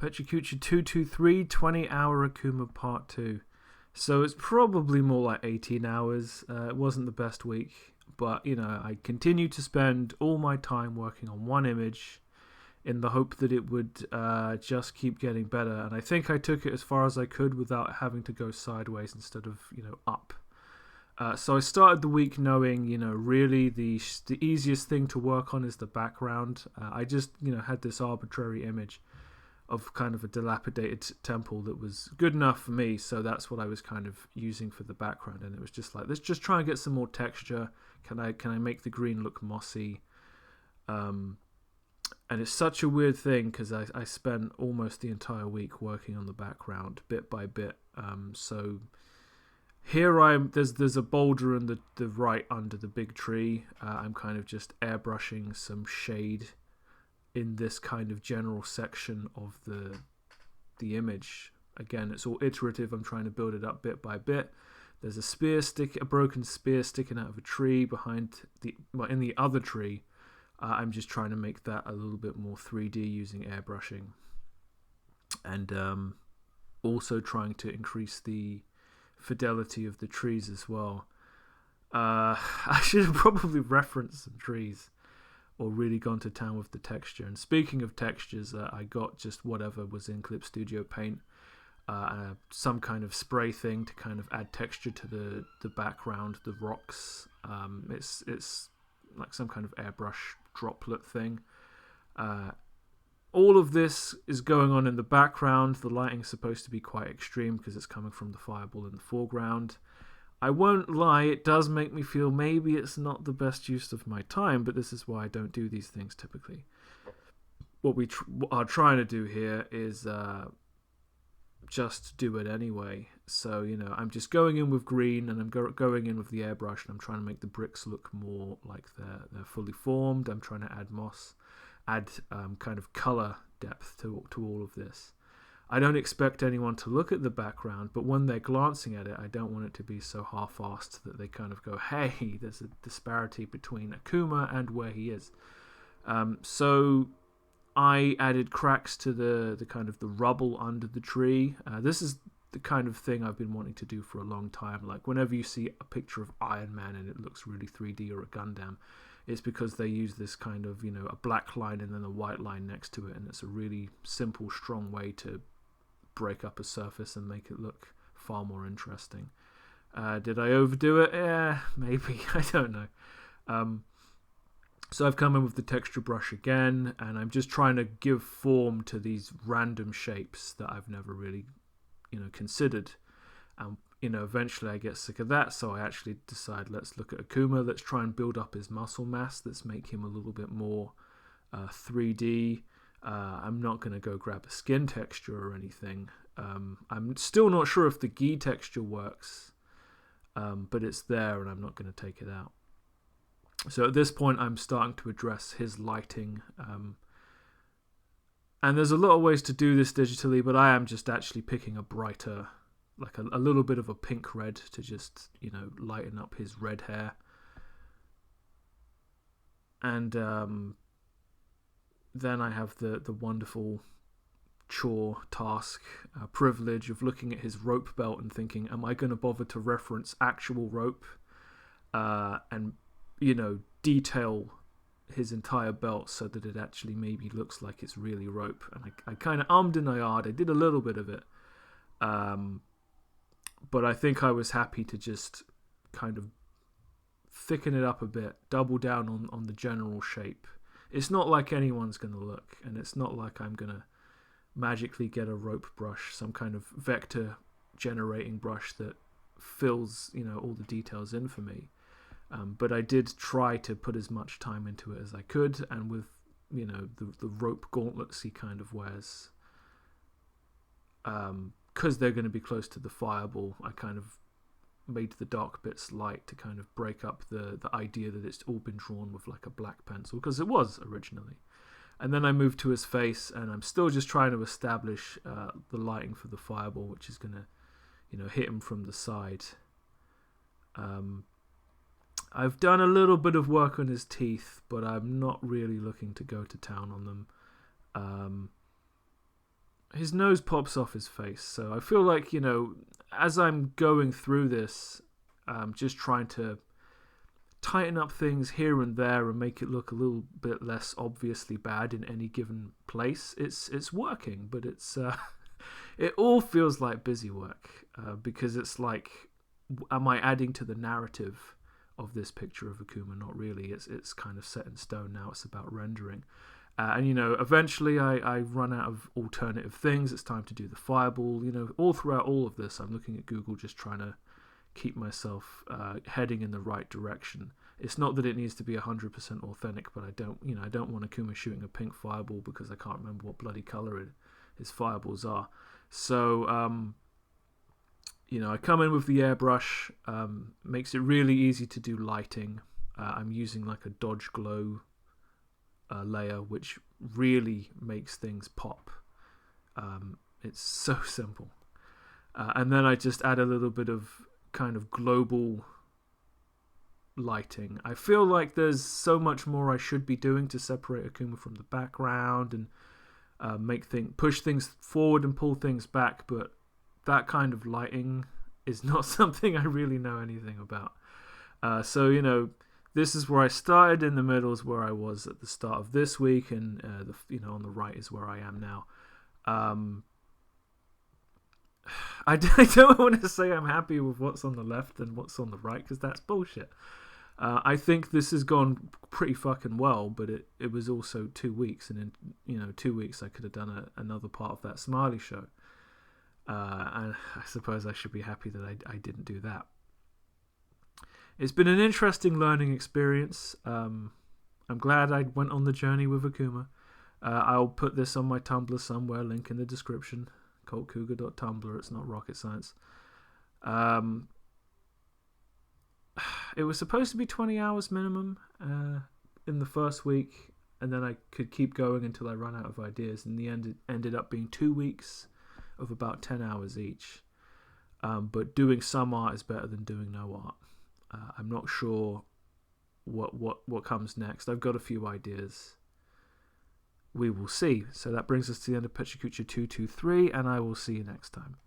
Pecha Kucha 223 20-hour Akuma Part 2. So it's probably more like 18 hours. It wasn't the best week, but I continued to spend all my time working on one image in the hope that it would just keep getting better. And I think I took it as far as I could without having to go sideways instead of up. So I started the week knowing, really the easiest thing to work on is the background. I just, had this arbitrary image of kind of a dilapidated temple that was good enough for me. So that's what I was kind of using for the background. And it was just like, let's just try and get some more texture. Can I make the green look mossy? And it's such a weird thing because I spent almost the entire week working on the background bit by bit. So here there's a boulder in the right under the big tree. I'm kind of just airbrushing some shade in this kind of general section of the image. Again, it's all iterative. I'm trying to build it up bit by bit. There's a broken spear sticking out of a tree in the other tree. I'm just trying to make that a little bit more 3D using airbrushing, and also trying to increase the fidelity of the trees as well. I should have probably referenced some trees or really gone to town with the texture. And speaking of textures, I got just whatever was in Clip Studio Paint, some kind of spray thing to kind of add texture to the background, the rocks. It's like some kind of airbrush droplet thing. All of this is going on in the background. The lighting's supposed to be quite extreme because it's coming from the fireball in the foreground. I won't lie, it does make me feel maybe it's not the best use of my time, but this is why I don't do these things typically. What we are trying to do here is just do it anyway. So, I'm just going in with green, and I'm going in with the airbrush, and I'm trying to make the bricks look more like they're fully formed. I'm trying to add moss, add kind of color depth to all of this. I don't expect anyone to look at the background, but when they're glancing at it, I don't want it to be so half-assed that they kind of go, hey, there's a disparity between Akuma and where he is. So I added cracks to the kind of the rubble under the tree. This is the kind of thing I've been wanting to do for a long time. Like whenever you see a picture of Iron Man and it looks really 3D, or a Gundam, it's because they use this kind of, a black line and then a white line next to it, and it's a really simple, strong way to break up a surface and make it look far more interesting. Did I overdo it? Yeah, maybe. I don't know. So I've come in with the texture brush again, and I'm just trying to give form to these random shapes that I've never really, considered. Eventually I get sick of that, so I actually decide, let's look at Akuma. Let's try and build up his muscle mass. Let's make him a little bit more 3D. I'm not going to go grab a skin texture or anything. I'm still not sure if the gi texture works, but it's there, and I'm not going to take it out. So at this point, I'm starting to address his lighting. And there's a lot of ways to do this digitally, but I am just actually picking a brighter, like a little bit of a pink red to just, lighten up his red hair. And then I have the wonderful privilege of looking at his rope belt and thinking, am I going to bother to reference actual rope and detail his entire belt so that it actually maybe looks like it's really rope? And I kind of ummed and I did a little bit of it, but I think I was happy to just kind of thicken it up a bit, double down on the general shape. It's not like anyone's going to look, and it's not like I'm going to magically get a rope brush, some kind of vector generating brush that fills, all the details in for me. But I did try to put as much time into it as I could, and with, the rope gauntlets he kind of wears, because they're going to be close to the fireball, I kind of made the dark bits light to kind of break up the idea that it's all been drawn with like a black pencil, because it was originally. And then I moved to his face, and I'm still just trying to establish the lighting for the fireball, which is going to, hit him from the side. I've done a little bit of work on his teeth, but I'm not really looking to go to town on them. his nose pops off his face. So I feel like, as I'm going through this, just trying to tighten up things here and there and make it look a little bit less obviously bad in any given place. It's working, but it's it all feels like busy work, because it's like, am I adding to the narrative of this picture of Akuma? Not really. It's kind of set in stone now. It's about rendering. And eventually I run out of alternative things. It's time to do the fireball. All throughout all of this, I'm looking at Google, just trying to keep myself heading in the right direction. It's not that it needs to be 100% authentic, but I don't want Akuma shooting a pink fireball because I can't remember what bloody color his fireballs are. So I come in with the airbrush. Makes it really easy to do lighting. I'm using like a Dodge Glow layer, which really makes things pop. It's so simple. And then I just add a little bit of kind of global lighting. I feel like there's so much more I should be doing to separate Akuma from the background and push things forward and pull things back, but that kind of lighting is not something I really know anything about. So this is where I started. In the middle is where I was at the start of this week, and on the right is where I am now. I don't want to say I'm happy with what's on the left and what's on the right, because that's bullshit. I think this has gone pretty fucking well, but it was also 2 weeks, and in 2 weeks I could have done another part of that Smiley show. And I suppose I should be happy that I didn't do that. It's been an interesting learning experience. I'm glad I went on the journey with Akuma. I'll put this on my Tumblr somewhere, link in the description. ColtCougar.tumblr. It's not rocket science. It was supposed to be 20 hours minimum in the first week, and then I could keep going until I ran out of ideas. In the end, it ended up being 2 weeks of about 10 hours each. But doing some art is better than doing no art. I'm not sure what comes next. I've got a few ideas. We will see. So that brings us to the end of Pecha Kucha 223, and I will see you next time.